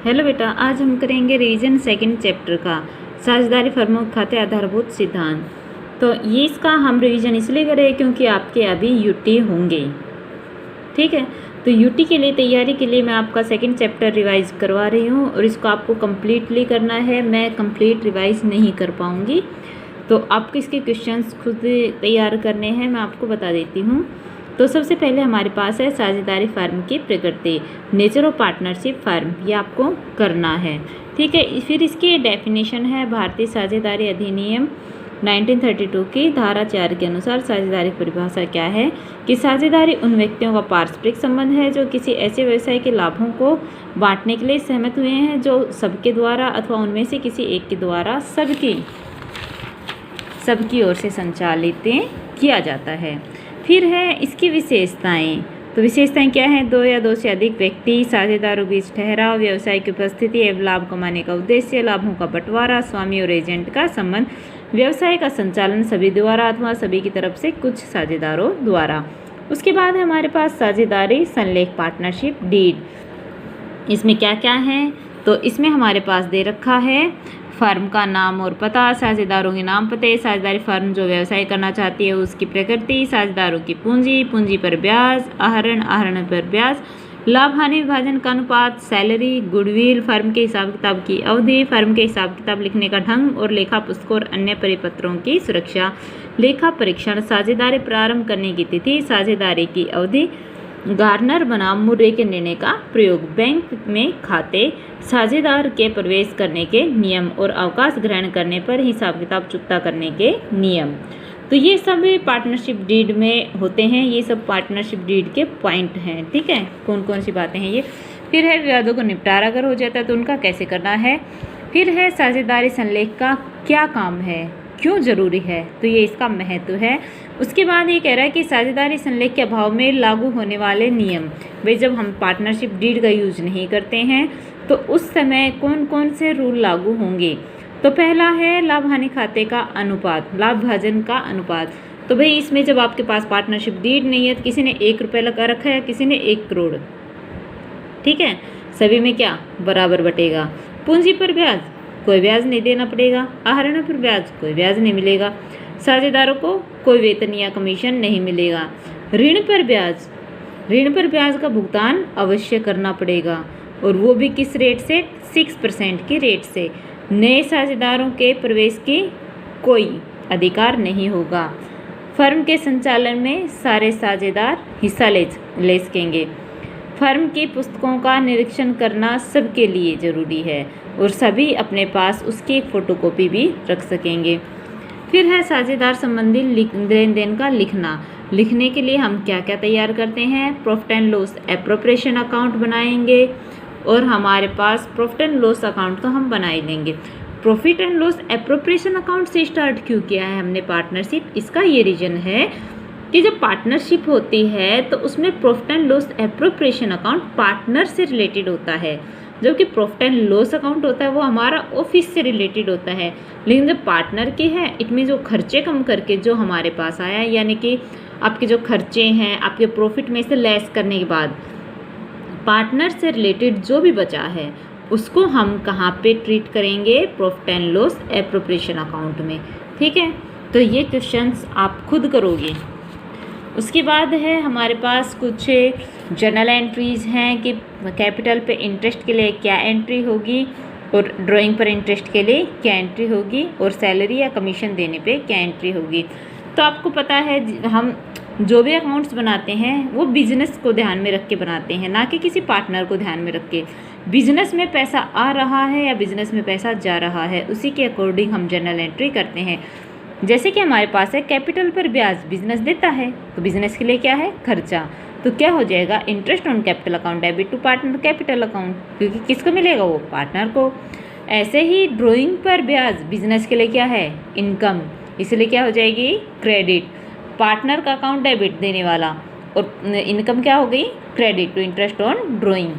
Hello बेटा, आज हम करेंगे रिवीजन सेकंड चैप्टर का साझेदारी फर्मों के खाते आधारभूत सिद्धांत। तो ये इसका हम रिवीजन इसलिए करें क्योंकि आपके अभी यूटी होंगे। ठीक है, तो यूटी के लिए तैयारी के लिए मैं आपका सेकंड चैप्टर रिवाइज करवा रही हूँ और इसको आपको कम्प्लीटली करना है। मैं कंप्लीट रिवाइज नहीं कर पाऊँगी, तो आपको इसके क्वेश्चंस खुद तैयार करने हैं। मैं आपको बता देती हूँ। तो सबसे पहले हमारे पास है साझेदारी फर्म की प्रकृति, नेचर ऑफ पार्टनरशिप फर्म, ये आपको करना है। ठीक है, फिर इसकी डेफिनेशन है भारतीय साझेदारी अधिनियम 1932 की धारा 4 के अनुसार साझेदारी की परिभाषा क्या है कि साझेदारी उन व्यक्तियों का पारस्परिक संबंध है जो किसी ऐसे व्यवसाय के लाभों को बांटने के लिए सहमत हुए हैं जो सबके द्वारा अथवा उनमें से किसी एक के द्वारा सबकी ओर से संचालित किया जाता है। फिर है इसकी विशेषताएं। तो विशेषताएं क्या हैं? दो या दो से अधिक व्यक्ति, साझेदारों बीच ठहराव, व्यवसाय की उपस्थिति एवं लाभ कमाने का उद्देश्य, लाभों का बंटवारा, स्वामी और एजेंट का संबंध, व्यवसाय का संचालन सभी द्वारा अथवा सभी की तरफ से कुछ साझेदारों द्वारा। उसके बाद है हमारे पास साझेदारी संलेख पार्टनरशिप डीड। इसमें क्या क्या है? तो इसमें हमारे पास दे रखा है फर्म का नाम और पता, साझेदारों के नाम पते, साझेदारी फर्म जो व्यवसाय करना चाहती है उसकी प्रकृति, साझेदारों की पूंजी, पूंजी पर ब्याज, आहरण पर ब्याज, लाभ हानि विभाजन का अनुपात, सैलरी, गुडविल, फर्म के हिसाब किताब की अवधि, फर्म के हिसाब किताब लिखने का ढंग और लेखा पुस्तकों और अन्य परिपत्रों की सुरक्षा, लेखा परीक्षण, साझेदारी प्रारंभ करने की तिथि, साझेदारी की अवधि, गार्नर बनाम मुर्रे के निर्णय का प्रयोग, बैंक में खाते, साझेदार के प्रवेश करने के नियम और अवकाश ग्रहण करने पर हिसाब किताब चुकता करने के नियम। तो ये सब पार्टनरशिप डीड में होते हैं। ये सब पार्टनरशिप डीड के पॉइंट हैं। ठीक है, कौन कौन सी बातें हैं ये। फिर है विवादों को निपटारा अगर हो जाता है तो उनका कैसे करना है। फिर है साझेदारी संलेख का क्या काम है, क्यों जरूरी है, तो ये इसका महत्व है। उसके बाद ये कह रहा है कि साझेदारी संलेख के अभाव में लागू होने वाले नियम। भाई जब हम पार्टनरशिप डीड का यूज नहीं करते हैं तो उस समय कौन कौन से रूल लागू होंगे। तो पहला है लाभ हानि खाते का अनुपात, लाभ भाजन का अनुपात। तो भाई इसमें जब आपके पास पार्टनरशिप डीड नहीं है तो किसी ने 1 रुपये लगा रखा है, किसी ने 1 करोड़, ठीक है, सभी में क्या बराबर बटेगा। पूंजी पर ब्याज, कोई ब्याज नहीं देना पड़ेगा। आहरण पर ब्याज, कोई ब्याज नहीं मिलेगा। साझेदारों को कोई वेतन या कमीशन नहीं मिलेगा। ऋण पर ब्याज का भुगतान अवश्य करना पड़ेगा और वो भी किस रेट से? 6% की रेट से। नए साझेदारों के प्रवेश की कोई अधिकार नहीं होगा। फर्म के संचालन में सारे साझेदार हिस्सा ले सकेंगे। फर्म की पुस्तकों का निरीक्षण करना सबके लिए जरूरी है और सभी अपने पास उसकी एक फोटोकॉपी भी रख सकेंगे। फिर है साझेदार संबंधी लेन देन का लिखने के लिए हम क्या क्या तैयार करते हैं? Profit and loss appropriation account बनाएंगे और हमारे पास प्रॉफिट एंड लॉस अकाउंट तो हम बना ही लेंगे। Profit and loss appropriation account से स्टार्ट क्यों किया है हमने पार्टनरशिप? इसका ये रीजन है कि जब पार्टनरशिप होती है तो उसमें profit and loss appropriation account partner से रिलेटेड होता है, जबकि प्रॉफिट एंड लॉस अकाउंट होता है वो हमारा ऑफिस से रिलेटेड होता है। लेकिन जब पार्टनर के हैं इट मीन जो खर्चे कम करके जो हमारे पास आया, यानी कि आपके जो खर्चे हैं आपके प्रॉफिट में से लेस करने के बाद पार्टनर से रिलेटेड जो भी बचा है उसको हम कहाँ पे ट्रीट करेंगे? Profit and loss appropriation account में। ठीक है, तो ये क्वेश्चंस आप खुद करोगे। उसके बाद है हमारे पास कुछ जर्नल एंट्रीज हैं कि कैपिटल पे इंटरेस्ट के लिए क्या एंट्री होगी और ड्राइंग पर इंटरेस्ट के लिए क्या एंट्री होगी और सैलरी या कमीशन देने पे क्या एंट्री होगी। तो आपको पता है हम जो भी अकाउंट्स बनाते हैं वो बिजनेस को ध्यान में रख के बनाते हैं, ना कि किसी पार्टनर को ध्यान में रख के। बिजनेस में पैसा आ रहा है या बिजनेस में पैसा जा रहा है उसी के अकॉर्डिंग हम जर्नल एंट्री करते हैं। जैसे कि हमारे पास है कैपिटल पर ब्याज, बिजनेस देता है तो बिजनेस के लिए क्या है? खर्चा। तो क्या हो जाएगा? Interest on capital account debit to partner capital account, क्योंकि किसको मिलेगा? वो पार्टनर को। ऐसे ही ड्राइंग पर ब्याज बिजनेस के लिए क्या है? इनकम, इसलिए क्या हो जाएगी? क्रेडिट। पार्टनर का अकाउंट डेबिट देने वाला और इनकम क्या हो गई? Credit to interest on drawing.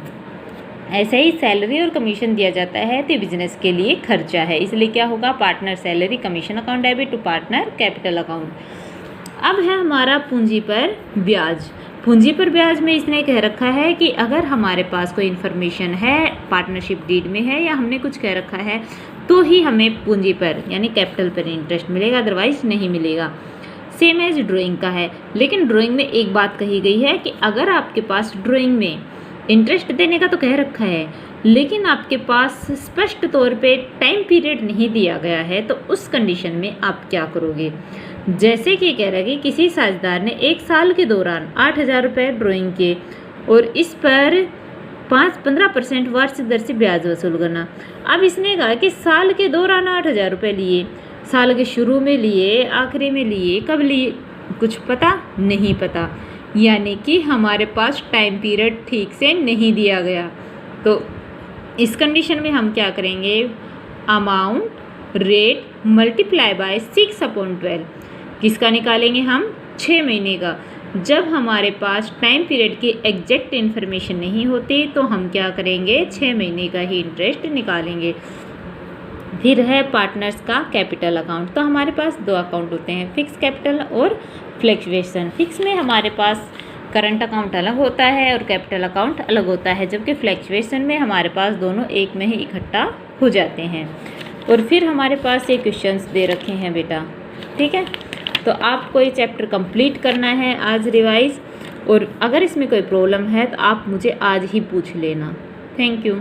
ऐसे ही सैलरी और कमीशन दिया जाता है तो बिजनेस के लिए खर्चा है, इसलिए क्या होगा? Partner salary commission account debit to partner capital account. अब है हमारा पूंजी पर ब्याज। पूंजी पर ब्याज में इसने कह रखा है कि अगर हमारे पास कोई इन्फॉर्मेशन है, पार्टनरशिप डीड में है या हमने कुछ कह रखा है, तो ही हमें पूंजी पर यानी कैपिटल पर इंटरेस्ट मिलेगा, अदरवाइज नहीं मिलेगा। सेम एज ड्राइंग का है, लेकिन ड्राइंग में एक बात कही गई है कि अगर आपके पास ड्राइंग में इंटरेस्ट देने का तो कह रखा है, लेकिन आपके पास स्पष्ट तौर पे टाइम पीरियड नहीं दिया गया है, तो उस कंडीशन में आप क्या करोगे। जैसे कि कह रहा है कि किसी साझेदार ने 1 साल के दौरान 8,000 रुपये ड्राइंग के और इस पर 15% वार्षिक दर से ब्याज वसूल करना। अब इसने कहा कि साल के दौरान 8,000 रुपये लिए, साल के शुरू में लिए, आखिरी में लिए, कब लिए कुछ पता नहीं पता, यानी कि हमारे पास टाइम पीरियड ठीक से नहीं दिया गया। तो इस कंडीशन में हम क्या करेंगे, अमाउंट रेट मल्टीप्लाई बाय 6/12 किसका निकालेंगे हम, 6 महीने का। जब हमारे पास टाइम पीरियड की एग्जैक्ट इन्फॉर्मेशन नहीं होती तो हम क्या करेंगे, 6 महीने का ही इंटरेस्ट निकालेंगे। फिर है पार्टनर्स का कैपिटल अकाउंट। तो हमारे पास 2 अकाउंट होते हैं, फिक्स कैपिटल और फ्लक्चुएशन। फिक्स में हमारे पास करंट अकाउंट अलग होता है और कैपिटल अकाउंट अलग होता है, जबकि फ्लक्चुएशन में हमारे पास दोनों एक में ही इकट्ठा हो जाते हैं। और फिर हमारे पास ये क्वेश्चंस दे रखे हैं बेटा, ठीक है। तो आपको ये चैप्टर कंप्लीट करना है आज रिवाइज, और अगर इसमें कोई प्रॉब्लम है तो आप मुझे आज ही पूछ लेना। Thank you.